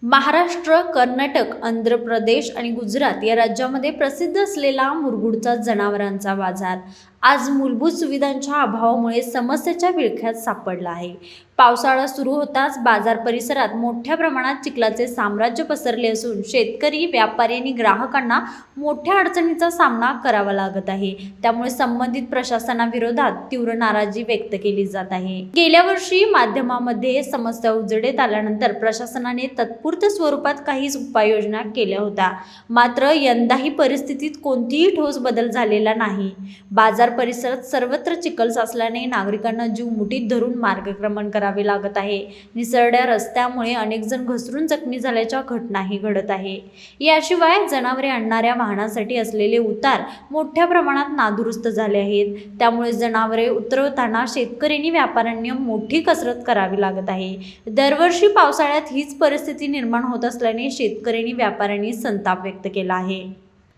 महाराष्ट्र, कर्नाटक, आंध्र प्रदेश आणि गुजरात या राज्यामध्ये प्रसिद्ध असलेला मुरगुडचा जनावरांचा बाजार आज मूलभूत सुविधांच्या अभावामुळे समस्येच्या विळख्यात सापडला आहे. पावसाळा सुरू होताच बाजार परिसरात मोठ्या प्रमाणात चिखलाचे साम्राज्य पसरले असून शेतकरी, व्यापारी आणि ग्राहकांना मोठ्या अडचणीचा सामना करावा लागत आहे. त्यामुळे संबंधित प्रशासनाविरोधात तीव्र नाराजी व्यक्त केली जात आहे. गेल्या वर्षी माध्यमामध्ये समस्या उजेडात आल्यानंतर प्रशासनाने तत्पुरत्या स्वरूपात काही उपाययोजना केल्या होत्या. मात्र यंदाही परिस्थितीत कोणतीही ठोस बदल झालेला नाही. बाजार परिसरात सर्वत्र चिखल साचल्याने नागरिकांना जीव मुठीत धरून मार्गक्रमण करावे लागत आहे. निसरड्या रस्त्यामुळे अनेक जण घसरून जखमी झाल्याच्या घटनाही घडत आहे. याशिवाय जनावरे आणणाऱ्या वाहनासाठी असलेले उतार मोठ्या प्रमाणात नादुरुस्त झाले आहेत. त्यामुळे जनावरे उतरवताना शेतकऱ्यांनी, व्यापाऱ्यांनी मोठी कसरत करावी लागत आहे. दरवर्षी पावसाळ्यात हीच परिस्थिती निर्माण होत असल्याने शेतकऱ्यांनी, व्यापाऱ्यांनी संताप व्यक्त केला आहे.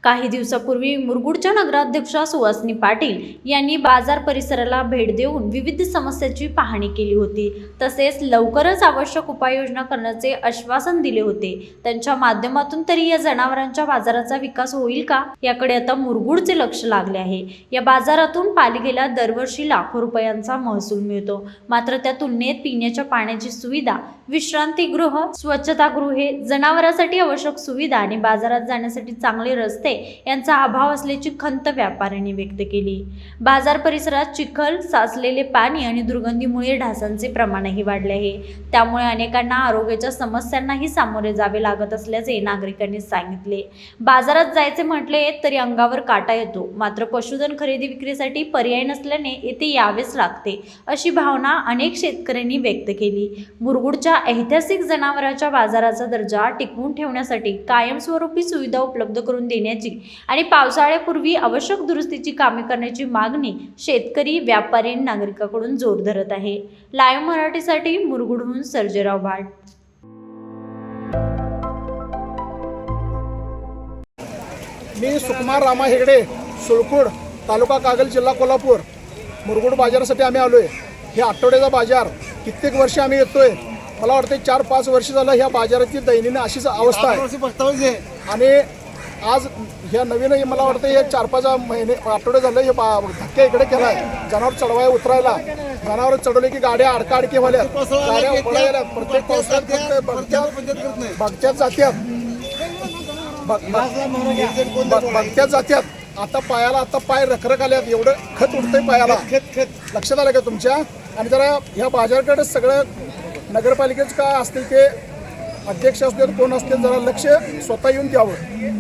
काही दिवसापूर्वी मुरगुडच्या नगराध्यक्षा सुहासिनी पाटील यांनी बाजार परिसराला भेट देऊन विविध समस्यांची पाहणी केली होती. तसेच लवकरच आवश्यक उपाययोजना करण्याचे आश्वासन दिले होते. त्यांच्या माध्यमातून तरी या जनावरांच्या बाजाराचा विकास होईल का, याकडे आता मुरगुडचे लक्ष लागले आहे. या बाजारातून पालिकेला दरवर्षी लाखो रुपयांचा महसूल मिळतो. मात्र त्या तुलनेत पिण्याच्या पाण्याची सुविधा, विश्रांतीगृह, स्वच्छतागृहे, जनावरांसाठी आवश्यक सुविधा आणि बाजारात जाण्यासाठी चांगले रस्ते यांचा अभाव असल्याची खंत व्यापाऱ्यांनी व्यक्त केली. बाजार परिसरात चिखल, साचलेले पाणी आणि दुर्गंधीमुळे डासांचे प्रमाणही वाढले आहे. त्यामुळे अनेकांना आरोग्याच्या समस्यांनाही सामोरे जावे लागत असल्याचे नागरिकांनी सांगितले. बाजारात जायचे म्हटले तरी अंगावर काटा येतो. मात्र पशुधन खरेदी विक्रीसाठी पर्याय नसल्याने येथे यावेच लागते, अशी भावना अनेक शेतकऱ्यांनी व्यक्त केली. मुरगुडच्या ऐतिहासिक जनावरांच्या बाजाराचा दर्जा टिकवून ठेवण्यासाठी कायमस्वरूपी सुविधा उपलब्ध करून देण्याची आणि पावसाळ्यापूर्वी आवश्यक दुरुस्तीची कामे करण्याची मागणी शेतकरी, व्यापारी आणि नागरिकांकडून जोर धरत आहे. लाईव्ह मराठीसाठी मुरगुडहून सर्जेराव भाट. मी सुकुमार रामा हेगडे, सुळकुड, तालुका कागल, जिल्हा कोल्हापूर. मुरगुड बाजारासाठी आम्ही आलोय. हे आठवड्याचा बाजार कित्येक वर्ष आम्ही येतोय. मला वाटतं 4-5 वर्ष झालं ह्या बाजाराची दयनीय अशीच अवस्था आहे. आणि आज ह्या नवीन मला वाटतं हे 4-5 महिने आठवडे झालं हे धक्के इकडे केला आहे. जनावर चढवाय उतरायला, जनावर चढवले की गाड्या अडकाअडकी व्हायला, गाड्या पळायला. प्रत्येक पावसाळ्यात बघत्यात जात्यात. आता पाय रखरख आल्यात, एवढं खत उडतंय पायाला. लक्षात आलं का तुमच्या? आणि जरा ह्या बाजाराकडे सगळं नगरपालिकेचं काय असतील ते अध्यक्ष असतील, कोण असतील, जरा लक्ष स्वतः येऊन द्यावं.